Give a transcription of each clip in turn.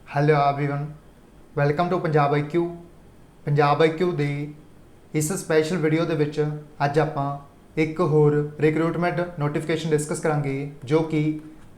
Hello everyone, welcome to Punjab IQ। Punjab IQ ਦੀ इस special video ਦੇ ਵਿੱਚ ਅੱਜ ਆਪਾਂ ਇੱਕ ਹੋਰ ਰਿਕਰੂਟਮੈਂਟ ਨੋਟੀਫਿਕੇਸ਼ਨ ਡਿਸਕਸ ਕਰਾਂਗੇ ਜੋ ਕਿ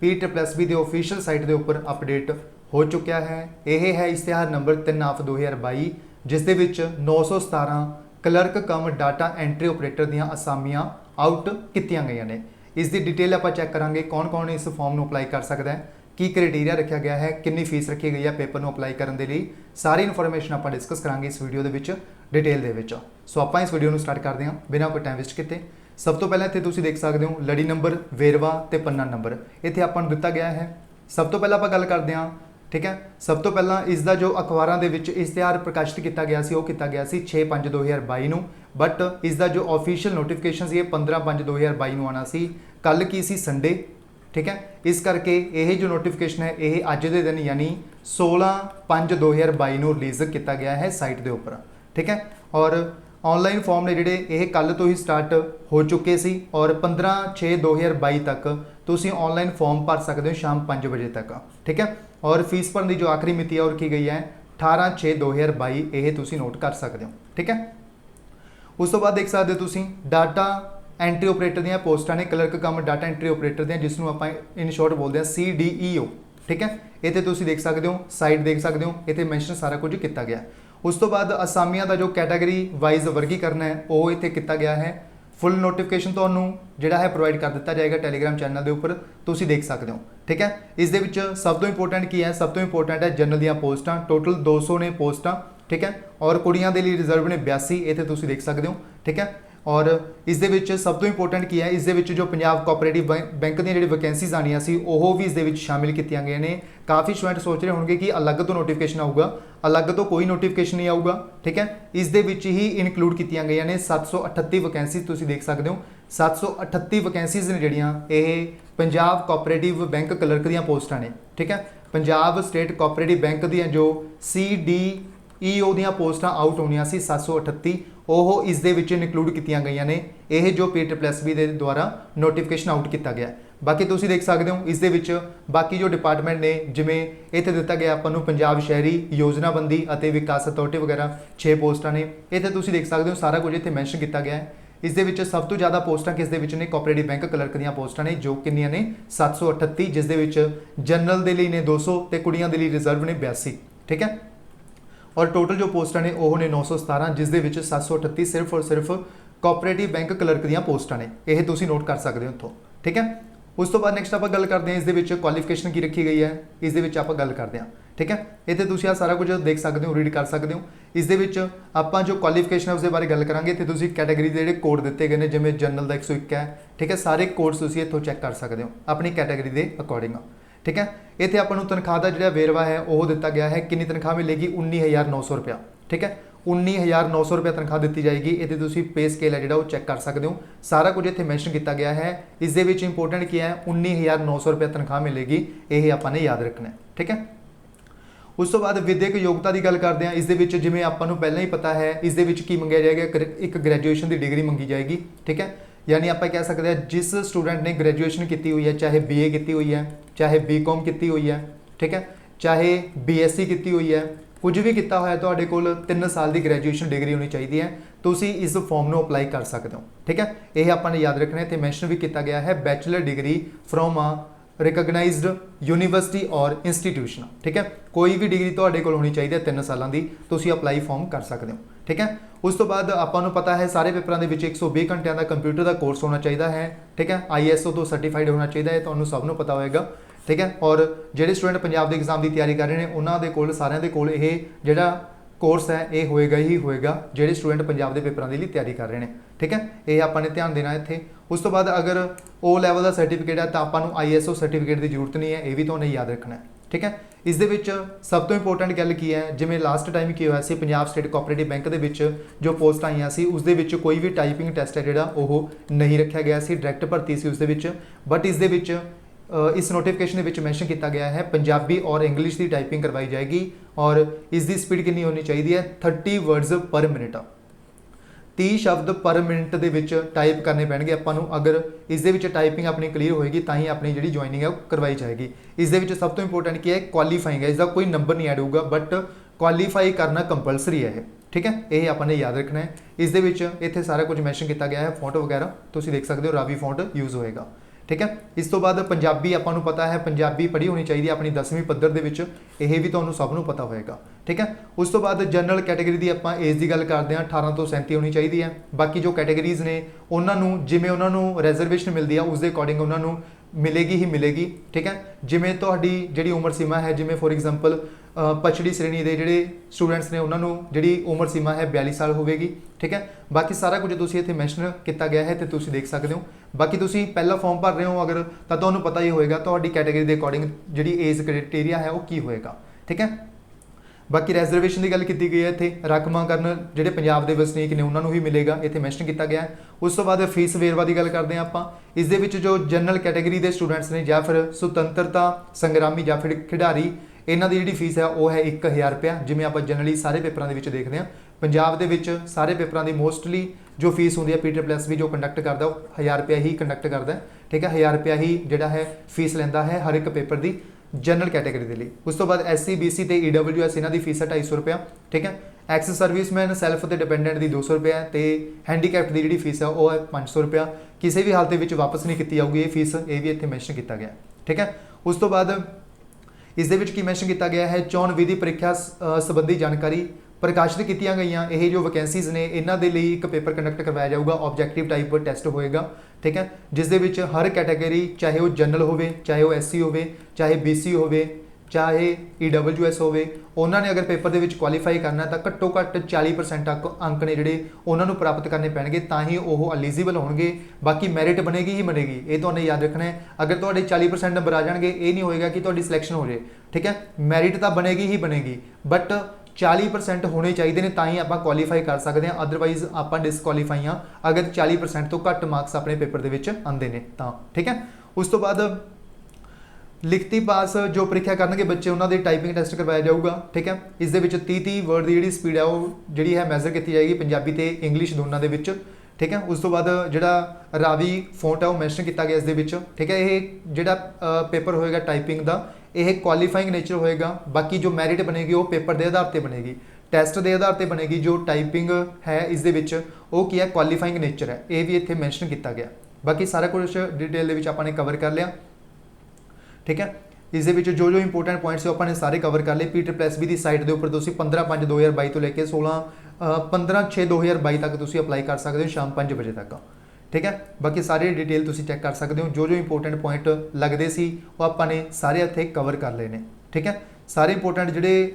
PSSB ਦੇ ऑफिशियल ਸਾਈਟ ਦੇ ਉੱਪਰ ਅਪਡੇਟ ਹੋ ਚੁੱਕਿਆ ਹੈ। ਇਹ ਹੈ ਇਸ਼ਤਿਹਾਰ ਨੰਬਰ 3/2022 ਜਿਸ ਦੇ ਵਿੱਚ 917 ਕਲਰਕ ਕਮ ਡਾਟਾ ਐਂਟਰੀ ਆਪਰੇਟਰ ਦੀਆਂ ਅਸਾਮੀਆਂ ਆਊਟ ਕੀਤੀਆਂ ਗਈਆਂ ਨੇ। ਇਸ ਦੀ ਡਿਟੇਲ ਆਪਾਂ ਚੈੱਕ ਕਰਾਂਗੇ ਕੌਣ ਇਸ ਫਾਰਮ ਨੂੰ ਅਪਲਾਈ ਕਰ ਸਕਦਾ ਹੈ, ਕੀ क्राइटेरिया रखा गया है, कितनी फीस रखी गई है पेपर में अप्लाई करने के लिए। सारी इन्फॉर्मेशन आप डिस्कस करांगे इस वीडियो के डिटेल के। सो आप इस वीडियो को स्टार्ट करते हैं बिना कोई टाइम वेस्ट किए। सब तो पहले इतने तुम देख सकते हो लड़ी नंबर, वेरवा तो पन्ना नंबर इतने आपको दिता गया है। सब तो पहले आप गल करते हैं, ठीक है। सब तो पहला इसका जो अखबारों के इश्तिहार प्रकाशित किया गया सी, वो किया गया सी 6/5/2022 में, बट इसका जो ऑफिशियल नोटिफिकेशन से 15/5/2022 में आना सी। कल की सी संडे, ठीक है। इस करके यह जो नोटिफिकेशन है ये अज के दिन यानी 16/5/2022 रिलीज़ किया गया है साइट के उपर, ठीक है। और ऑनलाइन फॉर्म ने जोड़े ये कल तो ही स्टार्ट हो चुके सी और 15/6/2022 तक तुसी ऑनलाइन फॉर्म भर सकते हो शाम 5 बजे तक, ठीक है। और फीस भरने की जो आखिरी मिति है और की गई है 18/6/2022, ये तुसी नोट कर सकते हो, ठीक है। उस तो बाद देख सकते हो तुसी डाटा एंट्री ऑपरेटर दी पोस्टां ने, clerk cum data entry operator दी जिसनों आप इन शॉर्ट बोलते हैं CDEO, ठीक है। इतने तुम देख सकते हो, साइट देख सकते हो, इतने मैंशन सारा कुछ किया गया। उस तो बाद असामियां का जो कैटेगरी वाइज वर्गीकरण है वो इतने किया गया है। फुल नोटिफिकेशन तो जोड़ा है प्रोवाइड कर दिता जाएगा टैलीग्राम चैनल के उपर, तुम देख सकते हो, ठीक है। इस सब तो इंपोर्टेंट की है, सब तो इंपोर्टेंट है जनरल दी पोस्टां, टोटल 200 ने पोस्टां, ठीक है। और कुड़ियां दे लिए रिजर्व ने 82, इतने तुम देख सकते हो, ठीक है। और इस सब तो इंपोर्टेंट की है, इस जो पंजाब कोऑपरेटिव बैंक दी जिहड़ी वैकेंसीज आनियां सी वो भी इस शामिल की गई ने। काफ़ी स्टूडेंट सोच रहे होंगे कि अलग तो नोटिफिकेशन आऊगा, अलग तो कोई नोटिफिकेशन नहीं आऊगा, ठीक है। इस ही इनकलूड की गई ने 738 वैकेंसीज, तुसीं देख सकते हो 738 वैकेंसीज ने जिहड़ियां ये पंजाब कोऑपरेटिव बैंक क्लर्क दी पोस्टां ने, ठीक है। पंजाब स्टेट कोऑपरेटिव बैंक दी जो CDEO दी पोस्टां आउट होनियां सी 738, ਉਹ ਇਸ ਦੇ ਵਿੱਚ ਇਨਕਲੂਡ ਕੀਤੀਆਂ ਗਈਆਂ ਨੇ। ਇਹ ਜੋ PSSB ਦੇ ਦੁਆਰਾ ਨੋਟੀਫਿਕੇਸ਼ਨ ਆਊਟ ਕੀਤਾ ਗਿਆ। ਬਾਕੀ ਤੁਸੀਂ ਦੇਖ ਸਕਦੇ ਹੋ ਇਸ ਦੇ ਵਿੱਚ ਬਾਕੀ ਜੋ ਡਿਪਾਰਟਮੈਂਟ ਨੇ, ਜਿਵੇਂ ਇੱਥੇ ਦਿੱਤਾ ਗਿਆ ਆਪਾਂ ਨੂੰ ਪੰਜਾਬ ਸ਼ਹਿਰੀ ਯੋਜਨਾਬੰਦੀ ਅਤੇ ਵਿਕਾਸ ਅਥਾਰਟੀ ਵਗੈਰਾ 6 ਪੋਸਟਾਂ ਨੇ। ਇੱਥੇ ਤੁਸੀਂ ਦੇਖ ਸਕਦੇ ਹੋ ਸਾਰਾ ਕੁਝ ਇੱਥੇ ਮੈਂਸ਼ਨ ਕੀਤਾ ਗਿਆ ਹੈ। ਇਸ ਦੇ ਵਿੱਚ ਸਭ ਤੋਂ ਜ਼ਿਆਦਾ ਪੋਸਟਾਂ ਕਿਸ ਦੇ ਵਿੱਚ ਨੇ, ਕੋਆਪਰੇਟਿਵ ਬੈਂਕ ਕਲਰਕ ਦੀਆਂ ਪੋਸਟਾਂ ਨੇ ਜੋ ਕਿੰਨੀਆਂ ਨੇ 738, ਜਿਸ ਦੇ ਵਿੱਚ ਜਨਰਲ ਦੇ ਲਈ ਨੇ 200 ਤੇ ਕੁੜੀਆਂ ਦੇ ਲਈ ਰਿਜ਼ਰਵ ਨੇ 82, ठीक है। और टोटल जो पोस्टां ने वो ने 917, जिस दे विच 738 सिर्फ और सिर्फ कोऑपरेटिव बैंक क्लर्क दी पोस्टां ने। यह तुसीं नोट कर सकते हो इत्थों, ठीक है। उस तो बाद नैक्सट आप गल करते हैं इस दे विच क्वालिफिकेशन की रखी गई है, इस दे विच आप गल करते हैं, ठीक है। इत्थे तुसीं आ सारा कुछ देख सकते हो, रीड कर सकते हो। इस दे विच आपां जो क्वालिफिकेशन है उसके बारे गल करांगे। इत्थे तुसीं कैटेगरी दे जिहड़े कोड दिते गए हैं, जिवें जनरल दा 101 है, ठीक है। सारे कोड्स तुसीं इत्थों चैक कर सकते हो अपनी कैटेगरी के अकॉर्डिंग, ठीक है। इतने आपको तनख्वाह का जो वेरवा है वो दिता गया है। कितनी तनख्वाह मिलेगी 19,900 रुपया, ठीक है। 19,900 रुपया तनख्वाह दी जाएगी। इतने तुम पे स्केल है जो चैक कर सकते हो, सारा कुछ इतने मैंशन किया गया है। इस इंपोर्टेंट क्या है 19,900 रुपया तनख्वाह मिलेगी, ये आपने याद रखना है, ठीक है। उस तो बाद विद्यक योग्यता की गल करते हैं। इस जिमें आपको पहले ही पता है इस की मंगया जाएगा, एक ग्रैजुएशन की डिग्री मंगी जाएगी, ठीक है। यानी आप कह सकते हैं जिस स्टूडेंट ने ग्रैजुएशन की हुई है, चाहे BA की हुई है, चाहे BCom की हुई है, ठीक है, चाहे BSc की हुई है, कुछ भी किया होया, तुहाडे कोल 3 साल की ग्रैजुएशन डिग्री होनी चाहिए है, तुसी इस फॉर्म में अप्लाई कर सकते हो, ठीक है। यह आपने याद रखना है। इत्थे मैंशन भी किया गया है bachelor degree from a recognised university और इंस्टीट्यूशन, ठीक है। कोई भी डिग्री तुहाडे कोल होनी चाहिए 3 सालों की, तुसी अप्लाई फॉर्म कर सकते हो, ठीक है। उस तो बाद आपको पता है सारे पेपरों के 120 घंटिया का कंप्यूटर का कोर्स होना चाहिए है, ठीक है। ISO तो सर्टिफाइड होना चाहिए है, तो सबनों पता होएगा, ठीक है। और जोड़े स्टूडेंट पंजाब के एग्जाम की तैयारी कर रहे हैं उन्होंने कोल सारिਆਂ ਦੇ ਕੋਲ ਇਹ ਜਿਹੜਾ कोर्स है ये होएगा ही होएगा, जोड़े स्टूडेंट पंजाब के पेपरों के लिए तैयारी कर रहे हैं, ठीक है। ये आपने ध्यान देना इत्थे। उस तो बाद अगर O लैवल का सर्टिफिकेट है तो आपको ISO सर्टिफिकेट की जरूरत नहीं है, ये भी तो नहीं याद रखना है, ठीक है। इस सब तो इंपोर्टेंट गल की है, जिमें लास्ट टाइम की हुआ सी पंजाब स्टेट कोऑपरेटिव बैंक के जो पोस्ट आईयां सी उस कोई भी टाइपिंग टैसट है जोड़ा वो नहीं रखा गया सी, डायरैक्ट भर्ती सी उस बट इस नोटिफिकेशन के मैंशन किया गया है पंजाबी और इंग्लिश की टाइपिंग करवाई जाएगी और इसकी स्पीड कितनी होनी चाहिए है 30 वर्ड्स पर मिनट। 30 ਸ਼ਬਦ ਪਰ ਮਿੰਟ ਦੇ ਵਿੱਚ ਟਾਈਪ ਕਰਨੇ ਪੈਣਗੇ ਆਪਾਂ ਨੂੰ। ਅਗਰ ਇਸ ਦੇ ਵਿੱਚ ਟਾਈਪਿੰਗ ਆਪਣੀ ਕਲੀਅਰ ਹੋਏਗੀ ਤਾਂ ਹੀ ਆਪਣੀ ਜਿਹੜੀ ਜੁਆਇਨਿੰਗ ਹੈ ਉਹ ਕਰਵਾਈ ਜਾਏਗੀ। ਇਸ ਦੇ ਵਿੱਚ ਸਭ ਤੋਂ ਇੰਪੋਰਟੈਂਟ ਕੀ ਹੈ, ਕੁਆਲੀਫਾਈਂਗ ਹੈ। ਇਸ ਦਾ ਕੋਈ ਨੰਬਰ ਨਹੀਂ ਐਡ ਹੋਊਗਾ, ਬਟ ਕੁਆਲੀਫਾਈ ਕਰਨਾ ਕੰਪਲਸਰੀ ਹੈ ਇਹ, ਠੀਕ ਹੈ। ਇਹ ਆਪਾਂ ਨੇ ਯਾਦ ਰੱਖਣਾ ਹੈ। ਇਸ ਦੇ ਵਿੱਚ ਇੱਥੇ ਸਾਰਾ ਕੁਝ ਮੈਂਸ਼ਨ ਕੀਤਾ ਗਿਆ ਹੈ, ਫੌਂਟ ਵਗੈਰਾ ਤੁਸੀਂ ਦੇਖ ਸਕਦੇ ਹੋ, ਰਾਵੀ ਫੌਂਟ ਯੂਜ਼ ਹੋਏਗਾ, ਠੀਕ ਹੈ। ਇਸ ਤੋਂ ਬਾਅਦ ਪੰਜਾਬੀ ਆਪਾਂ ਨੂੰ ਪਤਾ ਹੈ, ਪੰਜਾਬੀ ਪੜ੍ਹੀ ਹੋਣੀ ਚਾਹੀਦੀ ਹੈ ਆਪਣੀ 10ਵੀਂ ਪੱਧਰ ਦੇ ਵਿੱਚ, ਇਹ ਵੀ ਤੁਹਾਨੂੰ ਸਭ ਨੂੰ ਪਤਾ ਹੋਏਗਾ, ਠੀਕ ਹੈ। ਉਸ ਤੋਂ ਬਾਅਦ ਜਨਰਲ ਕੈਟਾਗਰੀ ਦੀ ਆਪਾਂ ਏਜ ਦੀ ਗੱਲ ਕਰਦੇ ਹਾਂ, 18 ਤੋਂ 37 ਹੋਣੀ ਚਾਹੀਦੀ ਹੈ। ਬਾਕੀ ਜੋ ਕੈਟਾਗਰੀਜ਼ ਨੇ ਉਹਨਾਂ ਨੂੰ ਜਿਵੇਂ ਉਹਨਾਂ ਨੂੰ ਰਿਜ਼ਰਵੇਸ਼ਨ ਮਿਲਦੀ ਆ ਉਸ ਦੇ ਅਕੋਰਡਿੰਗ ਉਹਨਾਂ ਨੂੰ ਮਿਲੇਗੀ ਹੀ ਮਿਲੇਗੀ, ਠੀਕ ਹੈ। ਜਿਵੇਂ ਤੁਹਾਡੀ ਜਿਹੜੀ ਉਮਰ ਸੀਮਾ ਹੈ, ਜਿਵੇਂ ਫੋਰ ਐਗਜ਼ਾਮਪਲ ਪਛੜੀ ਸ਼੍ਰੇਣੀ ਦੇ ਜਿਹੜੇ ਸਟੂਡੈਂਟਸ ਨੇ ਉਹਨਾਂ ਨੂੰ ਜਿਹੜੀ ਉਮਰ ਸੀਮਾ ਹੈ 42 ਸਾਲ ਹੋਵੇਗੀ, ਠੀਕ ਹੈ। ਬਾਕੀ ਸਾਰਾ ਕੁਝ ਤੁਸੀਂ ਇੱਥੇ ਮੈਂਸ਼ਨ ਕੀਤਾ ਗਿਆ ਹੈ ਤੇ ਤੁਸੀਂ ਦੇਖ ਸਕਦੇ ਹੋ। ਬਾਕੀ ਤੁਸੀਂ ਪਹਿਲਾ ਫਾਰਮ ਭਰ ਰਹੇ ਹੋ ਅਗਰ, ਤਾਂ ਤੁਹਾਨੂੰ ਪਤਾ ਹੀ ਹੋਏਗਾ ਤੁਹਾਡੀ ਕੈਟਾਗਰੀ ਦੇ ਅਕੋਰਡਿੰਗ ਜਿਹੜੀ ਏਜ ਕ੍ਰਾਈਟੇਰੀਆ ਹੈ ਉਹ ਕੀ ਹੋਏਗਾ, ਠੀਕ ਹੈ। ਬਾਕੀ ਰਿਜ਼ਰਵੇਸ਼ਨ ਦੀ ਗੱਲ ਕੀਤੀ ਗਈ ਹੈ ਇੱਥੇ, ਰਾਖਵਾਂ ਕਰਨ ਜਿਹੜੇ ਪੰਜਾਬ ਦੇ ਵਸਨੀਕ ਨੇ ਉਹਨਾਂ ਨੂੰ ਵੀ ਮਿਲੇਗਾ, ਇੱਥੇ ਮੈਂਸ਼ਨ ਕੀਤਾ ਗਿਆ ਹੈ। ਉਸ ਤੋਂ ਬਾਅਦ ਫੀਸ ਵੇਰਵਾ ਦੀ ਗੱਲ ਕਰਦੇ ਹਾਂ ਆਪਾਂ। ਇਸ ਦੇ ਵਿੱਚ ਜੋ ਜਨਰਲ ਕੈਟਾਗਰੀ ਦੇ ਸਟੂਡੈਂਟਸ ਨੇ ਜਾਂ ਫਿਰ ਸੁਤੰਤਰਤਾ ਸੰਗਰਾਮੀ ਜਾਂ ਫਿਰ ਖਿਡਾਰੀ, ਇਹਨਾਂ ਦੀ ਜਿਹੜੀ ਫੀਸ ਹੈ ਉਹ ਹੈ 1000 ਰੁਪਇਆ। ਜਿਵੇਂ ਆਪਾਂ ਜਨਰਲੀ ਸਾਰੇ ਪੇਪਰਾਂ ਦੇ ਵਿੱਚ ਦੇਖਦੇ ਹਾਂ, ਪੰਜਾਬ ਦੇ ਵਿੱਚ ਸਾਰੇ ਪੇਪਰਾਂ ਦੀ ਮੋਸਟਲੀ ਜੋ ਫੀਸ ਹੁੰਦੀ ਹੈ PSSB ਜੋ ਕੰਡਕਟ ਕਰਦਾ ਉਹ 1000 ਰੁਪਇਆ ਹੀ ਕੰਡਕਟ ਕਰਦਾ, ਠੀਕ ਹੈ। 1000 ਰੁਪਇਆ ਹੀ ਜਿਹੜਾ ਹੈ ਫੀਸ ਲੈਂਦਾ ਹੈ ਹਰ ਇੱਕ ਪੇਪਰ ਦੀ ਜਨਰਲ ਕੈਟਾਗਰੀ ਦੇ ਲਈ। ਉਸ ਤੋਂ ਬਾਅਦ SC BC ਤੇ EWS ਇਹਨਾਂ ਦੀ ਫੀਸ ਹੈ 250 ਰੁਪਇਆ, ਠੀਕ ਹੈ। ਐਕਸ ਸਰਵਿਸਮੈਨ ਸੈਲਫ ਤੇ ਡਿਪੈਂਡੈਂਟ ਦੀ 200 ਰੁਪਇਆ ਤੇ ਹੈਂਡੀਕੈਪਟ ਦੀ ਜਿਹੜੀ ਫੀਸ ਹੈ ਉਹ ਹੈ 500 ਰੁਪਇਆ। ਕਿਸੇ ਵੀ ਹਾਲਤ ਦੇ ਵਿੱਚ ਵਾਪਸ ਨਹੀਂ ਕੀਤੀ ਜਾਊਗੀ ਇਹ ਫੀਸ, ਇਹ ਵੀ ਇੱਥੇ ਮੈਂਸ਼ਨ ਕੀਤਾ ਗਿਆ, ਠੀਕ ਹੈ। ਉਸ ਤੋਂ ਬਾਅਦ ਇਸ ਦੇ ਵਿੱਚ ਕੀ ਮੈਂਸ਼ਨ ਕੀਤਾ ਗਿਆ ਹੈ, ਚੋਣ ਵਿਧੀ ਪ੍ਰੀਖਿਆ ਸੰਬੰਧੀ ਜਾਣਕਾਰੀ ਪ੍ਰਕਾਸ਼ਿਤ ਕੀਤੀਆਂ ਗਈਆਂ। ਇਹ ਜੋ ਵੈਕੈਂਸੀਜ਼ ਨੇ ਇਹਨਾਂ ਦੇ ਲਈ ਇੱਕ ਪੇਪਰ ਕੰਡਕਟ ਕਰਵਾਇਆ ਜਾਊਗਾ, ਆਬਜੈਕਟਿਵ ਟਾਈਪ ਟੈਸਟ ਹੋਏਗਾ, ਠੀਕ ਹੈ। ਜਿਸ ਦੇ ਵਿੱਚ ਹਰ ਕੈਟਾਗਰੀ, ਚਾਹੇ ਉਹ ਜਨਰਲ ਹੋਵੇ, ਚਾਹੇ ਉਹ SC ਹੋਵੇ, ਚਾਹੇ BC ਹੋਵੇ, ਚਾਹੇ EWS ਹੋਵੇ, ਉਹਨਾਂ ਨੇ ਅਗਰ ਪੇਪਰ ਦੇ ਵਿੱਚ ਕੁਆਲੀਫਾਈ ਕਰਨਾ ਤਾਂ ਘੱਟੋ ਘੱਟ 40% ਤੱਕ ਅੰਕ ਨੇ ਜਿਹੜੇ ਉਹਨਾਂ ਨੂੰ ਪ੍ਰਾਪਤ ਕਰਨੇ ਪੈਣਗੇ, ਤਾਂ ਹੀ ਉਹ ਐਲੀਜੀਬਲ ਹੋਣਗੇ। ਬਾਕੀ ਮੈਰਿਟ ਬਣੇਗੀ ਹੀ ਬਣੇਗੀ, ਇਹ ਤੁਹਾਨੂੰ ਯਾਦ ਰੱਖਣਾ ਹੈ। ਅਗਰ ਤੁਹਾਡੇ 40% ਨੰਬਰ ਆ ਜਾਣਗੇ ਇਹ ਨਹੀਂ ਹੋਏਗਾ ਕਿ ਤੁਹਾਡੀ ਸਿਲੈਕਸ਼ਨ ਹੋ ਜਾਏ, ਠੀਕ ਹੈ। ਮੈਰਿਟ ਤਾਂ ਬਣੇਗੀ ਹੀ ਬਣੇਗੀ, ਬਟ 40% ਹੋਣੇ ਚਾਹੀਦੇ ਨੇ ਤਾਂ ਹੀ ਆਪਾਂ ਕੁਆਲੀਫਾਈ ਕਰ ਸਕਦੇ ਹਾਂ, ਅਦਰਵਾਈਜ਼ ਆਪਾਂ ਡਿਸਕੁਆਲੀਫਾਈ ਹਾਂ ਅਗਰ 40% ਤੋਂ ਘੱਟ ਮਾਰਕਸ ਆਪਣੇ ਪੇਪਰ ਦੇ ਵਿੱਚ ਆਉਂਦੇ ਨੇ ਤਾਂ, ਠੀਕ ਹੈ। ਉਸ ਤੋਂ ਬਾਅਦ ਲਿਖਤੀ ਪਾਸ ਜੋ ਪ੍ਰੀਖਿਆ ਕਰਨਗੇ ਬੱਚੇ ਉਹਨਾਂ ਦੇ ਟਾਈਪਿੰਗ ਟੈਸਟ ਕਰਵਾਇਆ ਜਾਊਗਾ, ਠੀਕ ਹੈ। ਇਸ ਦੇ ਵਿੱਚ 30 ਵਰਡ ਦੀ ਜਿਹੜੀ ਸਪੀਡ ਹੈ ਉਹ ਜਿਹੜੀ ਹੈ ਮੈਜ਼ਰ ਕੀਤੀ ਜਾਏਗੀ ਪੰਜਾਬੀ ਤੇ ਇੰਗਲਿਸ਼ ਦੋਨਾਂ ਦੇ ਵਿੱਚ, ਠੀਕ ਹੈ। ਉਸ ਤੋਂ ਬਾਅਦ ਜਿਹੜਾ ਰਾਵੀ ਫੌਂਟ ਹੈ ਉਹ ਮੈਂਸ਼ਨ ਕੀਤਾ ਗਿਆ ਇਸ ਦੇ ਵਿੱਚ, ਠੀਕ ਹੈ। ਇਹ ਜਿਹੜਾ ਪੇਪਰ ਹੋਏਗਾ ਟਾਈਪਿੰਗ ਦਾ ਇਹ ਕੁਆਲੀਫਾਈਂਗ ਨੇਚਰ ਹੋਏਗਾ। ਬਾਕੀ ਜੋ ਮੈਰਿਟ ਬਣੇਗੀ ਉਹ ਪੇਪਰ ਦੇ ਆਧਾਰ ਤੇ ਬਣੇਗੀ, ਟੈਸਟ ਦੇ ਆਧਾਰ ਤੇ ਬਣੇਗੀ। ਜੋ ਟਾਈਪਿੰਗ ਹੈ ਇਸ ਦੇ ਵਿੱਚ ਉਹ ਕੀ ਹੈ, ਕੁਆਲੀਫਾਈਂਗ ਨੇਚਰ ਹੈ, ਇਹ ਵੀ ਇੱਥੇ ਮੈਂਸ਼ਨ ਕੀਤਾ ਗਿਆ। ਬਾਕੀ ਸਾਰਾ ਕੁਝ ਡਿਟੇਲ ਦੇ ਵਿੱਚ ਆਪਾਂ ਨੇ ਕਵਰ ਕਰ ਲਿਆ, ਠੀਕ ਹੈ। ਇਸ ਦੇ ਵਿੱਚ ਜੋ ਇੰਪੋਰਟੈਂਟ ਪੁਆਇੰਟਸ ਆਪਾਂ ਨੇ ਸਾਰੇ ਕਵਰ ਕਰ ਲਏ। PSSB ਦੀ ਸਾਈਟ ਦੇ ਉੱਪਰ ਤੁਸੀਂ 15/5/2022 ਤੋਂ ਲੈ ਕੇ 15/6/2022 ਤੱਕ ਤੁਸੀਂ ਅਪਲਾਈ ਕਰ ਸਕਦੇ ਹੋ ਸ਼ਾਮ 5 ਵਜੇ ਤੱਕ, ਠੀਕ ਹੈ। ਬਾਕੀ ਸਾਰੇ ਡਿਟੇਲ ਤੁਸੀਂ ਚੈੱਕ ਕਰ ਸਕਦੇ ਹੋ। ਜੋ ਇੰਪੋਰਟੈਂਟ ਪੁਆਇੰਟ ਲੱਗਦੇ ਸੀ ਉਹ ਆਪਾਂ ਨੇ ਸਾਰੇ ਇੱਥੇ ਕਵਰ ਕਰ ਲਏ ਨੇ, ਠੀਕ ਹੈ। ਸਾਰੇ ਇੰਪੋਰਟੈਂਟ ਜਿਹੜੇ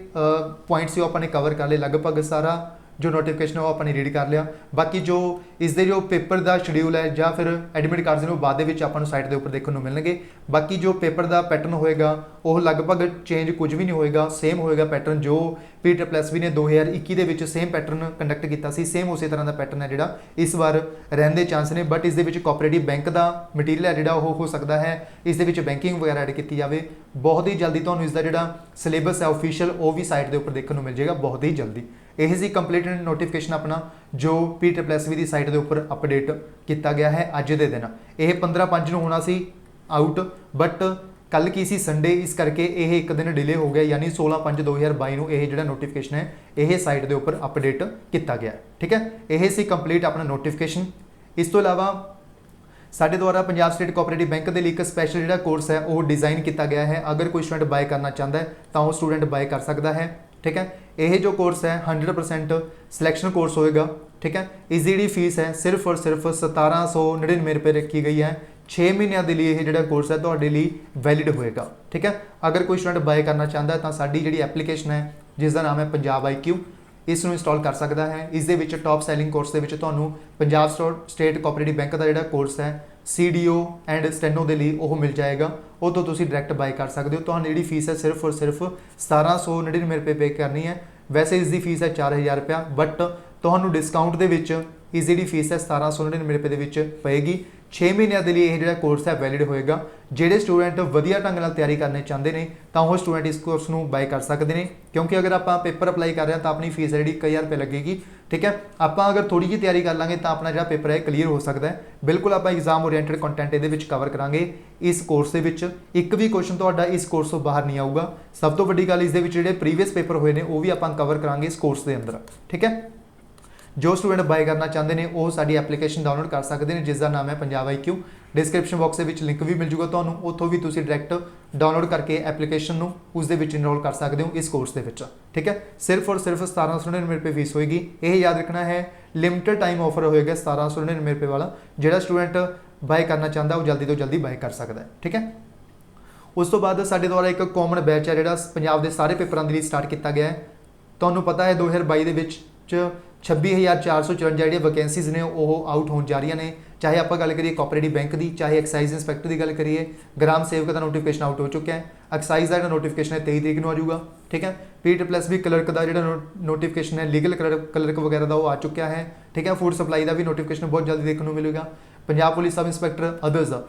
ਪੁਆਇੰਟਸ ਸੀ ਉਹ ਆਪਾਂ ਨੇ ਕਵਰ ਕਰ ਲਏ, ਲਗਭਗ ਸਾਰਾ ਜੋ ਨੋਟੀਫਿਕੇਸ਼ਨ ਉਹ ਆਪਾਂ ਨੇ ਰੀਡ ਕਰ ਲਿਆ। ਬਾਕੀ ਜੋ ਇਸ ਦੇ ਜੋ ਪੇਪਰ ਦਾ ਸ਼ਡਿਊਲ ਹੈ ਜਾਂ ਫਿਰ ਐਡਮਿਟ ਕਾਰਡਸ ਨੇ ਉਹ ਬਾਅਦ ਦੇ ਵਿੱਚ ਆਪਾਂ ਨੂੰ ਸਾਈਟ ਦੇ ਉੱਪਰ ਦੇਖਣ ਨੂੰ ਮਿਲਣਗੇ। ਬਾਕੀ ਜੋ ਪੇਪਰ ਦਾ ਪੈਟਰਨ ਹੋਏਗਾ ਉਹ ਲਗਭਗ ਚੇਂਜ ਕੁਝ ਵੀ ਨਹੀਂ ਹੋਏਗਾ, ਸੇਮ ਹੋਏਗਾ ਪੈਟਰਨ ਜੋ PSSB ਨੇ 2021 ਦੇ ਵਿੱਚ ਸੇਮ ਪੈਟਰਨ ਕੰਡਕਟ ਕੀਤਾ ਸੀ, ਸੇਮ ਉਸੇ ਤਰ੍ਹਾਂ ਦਾ ਪੈਟਰਨ ਹੈ ਜਿਹੜਾ ਇਸ ਵਾਰ ਰਹਿਣ ਦੇ ਚਾਂਸ ਨੇ। ਬਟ ਇਸ ਦੇ ਵਿੱਚ ਕੋਆਪਰੇਟਿਵ ਬੈਂਕ ਦਾ ਮਟੀਰੀਅਲ ਹੈ ਜਿਹੜਾ ਉਹ ਹੋ ਸਕਦਾ ਹੈ ਇਸ ਦੇ ਵਿੱਚ ਬੈਂਕਿੰਗ ਵਗੈਰਾ ਐਡ ਕੀਤੀ ਜਾਵੇ। ਬਹੁਤ ਹੀ ਜਲਦੀ ਤੁਹਾਨੂੰ ਇਸ ਦਾ ਜਿਹੜਾ ਸਿਲੇਬਸ ਹੈ ਆਫੀਸ਼ੀਅਲ ਉਹ ਵੀ ਸਾਈਟ ਦੇ ਉੱਪਰ ਦੇਖਣ ਨੂੰ ਮਿਲ ਜਾਏਗਾ, ਬਹੁਤ ਹੀ ਜਲਦੀ। ਇਹ ਸੀ ਕੰਪਲੀਟ ਨੋਟੀਫਿਕੇਸ਼ਨ ਆਪਣਾ ਜੋ PSSB ਦੀ ਸਾਈਟ ਦੇ ਉੱਪਰ ਅਪਡੇਟ ਕੀਤਾ ਗਿਆ ਹੈ ਅੱਜ ਦੇ ਦਿਨ। ਇਹ 15/5 ਨੂੰ ਹੋਣਾ ਸੀ ਆਊਟ, ਬਟ ਕੱਲ ਕੀ ਸੀ ਸੰਡੇ, ਇਸ ਕਰਕੇ ਇਹ ਇੱਕ ਦਿਨ ਡਿਲੇ ਹੋ ਗਿਆ, ਯਾਨੀ 16/5/2022 ਨੂੰ ਇਹ ਜਿਹੜਾ ਨੋਟੀਫਿਕੇਸ਼ਨ ਹੈ ਇਹ ਸਾਈਟ ਦੇ ਉੱਪਰ ਅਪਡੇਟ ਕੀਤਾ ਗਿਆ, ਠੀਕ ਹੈ। ਇਹ ਸੀ ਕੰਪਲੀਟ ਆਪਣਾ ਨੋਟੀਫਿਕੇਸ਼ਨ। ਇਸ ਤੋਂ ਇਲਾਵਾ ਸਾਡੇ ਦੁਆਰਾ ਪੰਜਾਬ ਸਟੇਟ ਕੋਆਪਰੇਟਿਵ ਬੈਂਕ ਦੇ ਲਈ ਇੱਕ ਸਪੈਸ਼ਲ ਜਿਹੜਾ ਕੋਰਸ ਹੈ ਉਹ ਡਿਜ਼ਾਈਨ ਕੀਤਾ ਗਿਆ ਹੈ। ਅਗਰ ਕੋਈ ਸਟੂਡੈਂਟ ਬਾਏ ਕਰਨਾ ਚਾਹੁੰਦਾ ਹੈ ਤਾਂ ਉਹ ਸਟੂਡੈਂਟ ਬਾਏ ਕਰ ਸਕਦਾ ਹੈ, ਠੀਕ ਹੈ। ਇਹ ਜੋ ਕੋਰਸ ਹੈ 100% ਸਿਲੈਕਸ਼ਨ ਕੋਰਸ ਹੋਏਗਾ, ਠੀਕ ਹੈ। ਇਸ ਦੀ ਜਿਹੜੀ ਫੀਸ ਹੈ ਸਿਰਫ ਔਰ ਸਿਰਫ 1799 ਰੁਪਏ ਰੱਖੀ ਗਈ ਹੈ। 6 ਮਹੀਨਿਆਂ ਦੇ ਲਈ ਇਹ ਜਿਹੜਾ ਕੋਰਸ ਹੈ ਤੁਹਾਡੇ ਲਈ ਵੈਲਿਡ ਹੋਏਗਾ, ਠੀਕ ਹੈ। ਅਗਰ ਕੋਈ ਸਟੂਡੈਂਟ ਬਾਏ ਕਰਨਾ ਚਾਹੁੰਦਾ ਹੈ ਤਾਂ ਸਾਡੀ ਜਿਹੜੀ ਐਪਲੀਕੇਸ਼ਨ ਹੈ ਜਿਸ ਦਾ ਨਾਮ ਹੈ ਪੰਜਾਬ IQ, ਇਸ ਨੂੰ ਇੰਸਟਾਲ ਕਰ ਸਕਦਾ ਹੈ। ਇਸ ਦੇ ਵਿੱਚ ਟੌਪ ਸੈਲਿੰਗ ਕੋਰਸ ਦੇ ਵਿੱਚ ਤੁਹਾਨੂੰ ਪੰਜਾਬ ਸਟੇਟ ਕੋਆਪਰੇਟਿਵ ਬੈਂਕ ਦਾ ਜਿਹੜਾ ਕੋਰਸ ਹੈ CDO ਐਂਡ ਸਟੈਨੋ ਦੇ ਲਈ ਉਹ ਮਿਲ ਜਾਏਗਾ, ਉਹ ਤੋਂ ਤੁਸੀਂ ਡਾਇਰੈਕਟ ਬਾਏ ਕਰ ਸਕਦੇ ਹੋ। ਤੁਹਾਨੂੰ ਜਿਹੜੀ ਫੀਸ ਹੈ ਸਿਰਫ ਔਰ ਸਿਰਫ 1799 ਰੁਪਏ ਪੇ ਕਰਨੀ ਹੈ। ਵੈਸੇ ਇਸ ਦੀ ਫੀਸ ਹੈ 4000 ਰੁਪਇਆ, ਬਟ ਤੁਹਾਨੂੰ ਡਿਸਕਾਊਂਟ ਦੇ ਵਿੱਚ ਇਸ ਦੀ ਜਿਹੜੀ ਫੀਸ ਹੈ 1799 ਰੁਪਏ ਦੇ ਵਿੱਚ ਪਏਗੀ। 6 ਮਹੀਨਿਆਂ ਦੇ ਲਈ ਇਹ ਜਿਹੜਾ ਕੋਰਸ ਹੈ ਵੈਲਿਡ ਹੋਏਗਾ। ਜਿਹੜੇ ਸਟੂਡੈਂਟ ਵਧੀਆ ਢੰਗ ਨਾਲ ਤਿਆਰੀ ਕਰਨੇ ਚਾਹੁੰਦੇ ਨੇ ਤਾਂ ਉਹ ਸਟੂਡੈਂਟ ਇਸ ਕੋਰਸ ਨੂੰ ਬਾਏ ਕਰ ਸਕਦੇ ਨੇ, ਕਿਉਂਕਿ ਅਗਰ ਆਪਾਂ ਪੇਪਰ ਅਪਲਾਈ ਕਰ ਰਹੇ ਹਾਂ ਤਾਂ ਆਪਣੀ ਫੀਸ ਹੈ ਜਿਹੜੀ 1000 ਰੁਪਏ ਲੱਗੇਗੀ। ਠੀਕ ਹੈ, ਆਪਾਂ ਅਗਰ ਥੋੜੀ ਜਿਹੀ ਤਿਆਰੀ ਕਰ ਲਾਂਗੇ ਤਾਂ ਆਪਣਾ ਜਿਹੜਾ ਪੇਪਰ ਹੈ ਕਲੀਅਰ ਹੋ ਸਕਦਾ ਹੈ। ਬਿਲਕੁਲ ਆਪਾਂ ਐਗਜ਼ਾਮ ਓਰੀਐਂਟਡ ਕੰਟੈਂਟ ਇਹਦੇ ਵਿੱਚ ਕਵਰ ਕਰਾਂਗੇ ਇਸ ਕੋਰਸ ਦੇ ਵਿੱਚ। ਇੱਕ ਵੀ ਕੁਐਸਚਨ ਤੁਹਾਡਾ ਇਸ ਕੋਰਸ ਤੋਂ ਬਾਹਰ ਨਹੀਂ ਆਊਗਾ। ਸਭ ਤੋਂ ਵੱਡੀ ਗੱਲ ਇਸ ਦੇ ਵਿੱਚ ਜਿਹੜੇ ਪ੍ਰੀਵੀਅਸ ਪੇਪਰ ਹੋਏ ਨੇ ਉਹ ਵੀ ਆਪਾਂ ਕਵਰ ਕਰਾਂਗੇ ਇਸ ਕੋਰਸ ਦੇ ਅੰਦਰ। ਠੀਕ ਹੈ, ਜੋ ਸਟੂਡੈਂਟ ਬਾਏ ਕਰਨਾ ਚਾਹੁੰਦੇ ਨੇ ਉਹ ਸਾਡੀ ਐਪਲੀਕੇਸ਼ਨ ਡਾਊਨਲੋਡ ਕਰ ਸਕਦੇ ਨੇ, ਜਿਸ ਦਾ ਨਾਮ ਹੈ ਪੰਜਾਬ IQ। ਡਿਸਕ੍ਰਿਪਸ਼ਨ ਬਾਕਸ ਦੇ ਵਿੱਚ ਲਿੰਕ ਵੀ ਮਿਲ ਜੂਗਾ ਤੁਹਾਨੂੰ, ਉੱਥੋਂ ਵੀ ਤੁਸੀਂ ਡਾਇਰੈਕਟ ਡਾਊਨਲੋਡ ਕਰਕੇ ਐਪਲੀਕੇਸ਼ਨ ਨੂੰ ਉਸ ਦੇ ਵਿੱਚ ਇਨਰੋਲ ਕਰ ਸਕਦੇ ਹੋ ਇਸ ਕੋਰਸ ਦੇ ਵਿੱਚ। ਠੀਕ ਹੈ, ਸਿਰਫ ਔਰ ਸਿਰਫ 1799 ਰੁਪਏ ਫੀਸ ਹੋਏਗੀ। ਇਹ ਯਾਦ ਰੱਖਣਾ ਹੈ ਲਿਮਿਟਡ ਟਾਈਮ ਆਫਰ ਹੋਏਗਾ 1799 ਰੁਪਏ ਵਾਲਾ। ਜਿਹੜਾ ਸਟੂਡੈਂਟ ਬਾਏ ਕਰਨਾ ਚਾਹੁੰਦਾ ਉਹ ਜਲਦੀ ਤੋਂ ਜਲਦੀ ਬਾਏ ਕਰ ਸਕਦਾ ਹੈ। ਠੀਕ ਹੈ, ਉਸ ਤੋਂ ਬਾਅਦ ਸਾਡੇ ਦੁਆਰਾ ਇੱਕ ਕਾਮਨ ਬੈਚ ਹੈ ਜਿਹੜਾ ਪੰਜਾਬ ਦੇ ਸਾਰੇ ਪੇਪਰਾਂ ਦੇ ਲਈ ਸਟਾਰਟ ਕੀਤਾ ਗਿਆ ਹੈ। ਤੁਹਾਨੂੰ ਪਤਾ ਹੈ 2022 ਦੇ ਵਿੱਚ 26,454 ਜਿਹੜੀਆਂ ਵੈਕੈਂਸੀਜ਼ ਨੇ ਉਹ ਆਊਟ ਹੋਣ ਜਾ ਰਹੀਆਂ ਨੇ। ਚਾਹੇ ਆਪਾਂ ਗੱਲ ਕਰੀਏ ਕੋਆਪਰੇਟਿਵ ਬੈਂਕ ਦੀ, ਚਾਹੇ ਐਕਸਾਈਜ਼ ਇੰਸਪੈਕਟਰ ਦੀ ਗੱਲ ਕਰੀਏ, ਗ੍ਰਾਮ ਸੇਵਕ ਦਾ ਨੋਟੀਫਿਕੇਸ਼ਨ ਆਊਟ ਹੋ ਚੁੱਕਿਆ ਹੈ। ਐਕਸਾਈਜ਼ ਦਾ ਜਿਹੜਾ ਨੋਟੀਫਿਕੇਸ਼ਨ ਹੈ 23 ਤਰੀਕ ਨੂੰ ਆ ਜਾਊਗਾ। ਠੀਕ ਹੈ, PSSB ਕਲਰਕ ਦਾ ਜਿਹੜਾ ਨੋਟੀਫਿਕੇਸ਼ਨ ਹੈ, ਲੀਗਲ ਕਲਰਕ ਵਗੈਰਾ ਦਾ ਉਹ ਆ ਚੁੱਕਿਆ ਹੈ। ਠੀਕ ਹੈ, ਫੂਡ ਸਪਲਾਈ ਦਾ ਵੀ ਨੋਟੀਫਿਕੇਸ਼ਨ ਬਹੁਤ ਜਲਦੀ ਦੇਖਣ ਨੂੰ ਮਿਲੇਗਾ। Punjab police sub inspector others ਦਾ,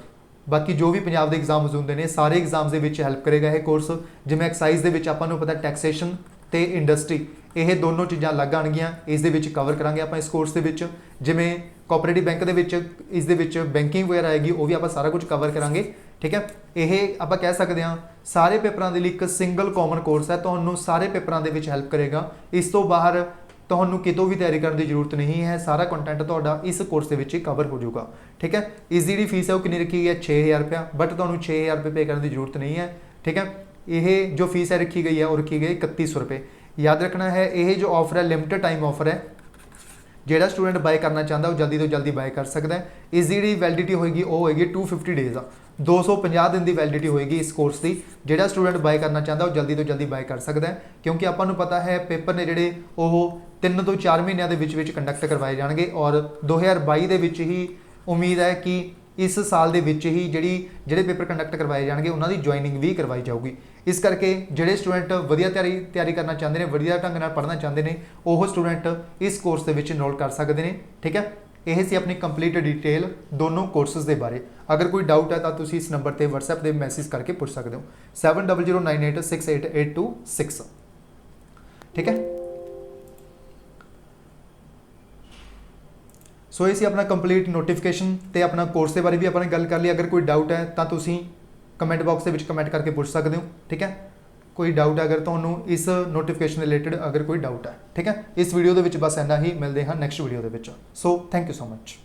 ਬਾਕੀ ਜੋ ਵੀ ਪੰਜਾਬ ਦੇ ਐਗਜ਼ਾਮਸ ਹੁੰਦੇ ਨੇ ਸਾਰੇ ਐਗਜ਼ਾਮਸ ਦੇ ਵਿੱਚ ਹੈਲਪ ਕਰੇਗਾ ਇਹ ਕੋਰਸ। ਜਿਵੇਂ ਐਕਸਾਈਜ਼ ਦੇ ਵਿੱਚ ਆਪਾਂ ਨੂੰ ਪਤਾ ਟੈਕਸੇਸ਼ਨ ਤੇ ਇੰਡਸਟਰੀ, ਇਹ ਦੋਨੋਂ ਚੀਜ਼ਾਂ ਅਲੱਗ ਆਣਗੀਆਂ, ਇਸ ਦੇ ਵਿੱਚ ਕਵਰ ਕਰਾਂਗੇ ਆਪਾਂ ਇਸ ਕੋਰਸ ਦੇ ਵਿੱਚ। ਜਿਵੇਂ ਕੋਆਪਰੇਟਿਵ ਬੈਂਕ ਦੇ ਵਿੱਚ ਇਸ ਦੇ ਵਿੱਚ ਬੈਂਕਿੰਗ ਵਗੈਰਾ ਆਏਗੀ, ਉਹ ਵੀ ਆਪਾਂ ਸਾਰਾ ਕੁਝ ਕਵਰ ਕਰਾਂਗੇ। ਠੀਕ ਹੈ, ਇਹ ਆਪਾਂ ਕਹਿ ਸਕਦੇ ਹਾਂ ਸਾਰੇ ਪੇਪਰਾਂ ਦੇ ਲਈ ਇੱਕ ਸਿੰਗਲ ਕਾਮਨ ਕੋਰਸ ਹੈ, ਤੁਹਾਨੂੰ ਸਾਰੇ ਪੇਪਰਾਂ ਦੇ ਵਿੱਚ ਹੈਲਪ ਕਰੇਗਾ। ਇਸ ਤੋਂ ਬਾਹਰ ਤੁਹਾਨੂੰ ਕਿਤੋਂ ਵੀ ਤਿਆਰੀ ਕਰਨ ਦੀ ਜ਼ਰੂਰਤ ਨਹੀਂ ਹੈ, ਸਾਰਾ ਕੰਟੈਂਟ ਤੁਹਾਡਾ ਇਸ ਕੋਰਸ ਦੇ ਵਿੱਚ ਹੀ ਕਵਰ ਹੋ ਜਾਊਗਾ। ਠੀਕ ਹੈ, ਇਸ ਦੀ ਜਿਹੜੀ ਫੀਸ ਹੈ ਉਹ ਕਿੰਨੀ ਰੱਖੀ ਗਈ ਹੈ 6000 ਰੁਪਇਆ, ਬਟ ਤੁਹਾਨੂੰ 6000 ਰੁਪਏ ਪੇ ਕਰਨ ਦੀ ਜ਼ਰੂਰਤ ਨਹੀਂ ਹੈ। ਠੀਕ ਹੈ, ਇਹ ਜੋ ਫੀਸ ਹੈ ਰੱਖੀ ਗਈ ਹੈ ਉਹ ਰੱਖੀ ਗਈ 3100 ਰੁਪਏ। याद रखना है ये जो ऑफर है लिमिटेड टाइम ऑफर है, ਜਿਹੜਾ स्टूडेंट बाय करना चाहता वो जल्दी तो जल्दी बाय कर सकता है। इस जी वैलिडिटी होएगी वो होएगी 250 डेज़, 250 दिन की वैलिडिटी होएगी इस कोर्स की। ਜਿਹੜਾ स्टूडेंट बाय करना चाहता वो जल्दी तो जल्दी बाय कर सकता है, क्योंकि ਆਪਾਂ ਨੂੰ पता है पेपर ने ਜਿਹੜੇ ਉਹ 3 ਤੋਂ 4 ਮਹੀਨਿਆਂ ਦੇ ਵਿੱਚ ਕੰਡਕਟ ਕਰਵਾਏ ਜਾਣਗੇ, ਔਰ 2022 ਦੇ ਵਿੱਚ ਹੀ ਉਮੀਦ ਹੈ ਕਿ ਇਸ ਸਾਲ ਦੇ ਵਿੱਚ ਹੀ ਜਿਹੜੇ ਪੇਪਰ ਕੰਡਕਟ ਕਰਵਾਏ ਜਾਣਗੇ ਉਹਨਾਂ ਦੀ ਜੁਆਇਨਿੰਗ ਵੀ ਕਰਵਾਈ ਜਾਊਗੀ। ਇਸ ਕਰਕੇ ਜਿਹੜੇ ਸਟੂਡੈਂਟ ਵਧੀਆ ਤਿਆਰੀ ਕਰਨਾ ਚਾਹੁੰਦੇ ਨੇ, ਵਧੀਆ ਢੰਗ ਨਾਲ ਪੜ੍ਹਨਾ ਚਾਹੁੰਦੇ ਨੇ, ਉਹ ਸਟੂਡੈਂਟ ਇਸ ਕੋਰਸ ਦੇ ਵਿੱਚ ਇਨਰੋਲ ਕਰ ਸਕਦੇ ਨੇ। ਠੀਕ ਹੈ, ਇਹ ਸੀ ਆਪਣੀ ਕੰਪਲੀਟ ਡਿਟੇਲ ਦੋਨੋਂ ਕੋਰਸਿਸ ਦੇ ਬਾਰੇ। ਅਗਰ ਕੋਈ ਡਾਊਟ ਹੈ ਤਾਂ ਤੁਸੀਂ ਇਸ ਨੰਬਰ ਤੇ WhatsApp ਤੇ ਮੈਸੇਜ ਕਰਕੇ ਪੁੱਛ ਸਕਦੇ ਹੋ 7009868826। ਠੀਕ ਹੈ, ਸੋ ਇਹ ਸੀ ਆਪਣਾ ਕੰਪਲੀਟ ਨੋਟੀਫਿਕੇਸ਼ਨ ਤੇ ਆਪਣਾ ਕੋਰਸ ਦੇ ਬਾਰੇ ਵੀ ਆਪਾਂ ਨੇ ਗੱਲ ਕਰ ਲਈ। ਅਗਰ ਕੋਈ ਡਾਊਟ ਹੈ ਤਾਂ ਤੁਸੀਂ ਕਮੈਂਟ ਬਾਕਸ ਦੇ ਵਿੱਚ ਕਮੈਂਟ ਕਰਕੇ ਪੁੱਛ ਸਕਦੇ ਹੋ। ਠੀਕ ਹੈ, ਕੋਈ ਡਾਊਟ ਅਗਰ ਤੁਹਾਨੂੰ ਇਸ ਨੋਟੀਫਿਕੇਸ਼ਨ ਰਿਲੇਟਡ ਅਗਰ ਕੋਈ ਡਾਊਟ ਹੈ। ਠੀਕ ਹੈ, ਇਸ ਵੀਡੀਓ ਦੇ ਵਿੱਚ ਬਸ ਇੰਨਾ ਹੀ, ਮਿਲਦੇ ਹਾਂ ਨੈਕਸਟ ਵੀਡੀਓ ਦੇ ਵਿੱਚ। So thank you so much.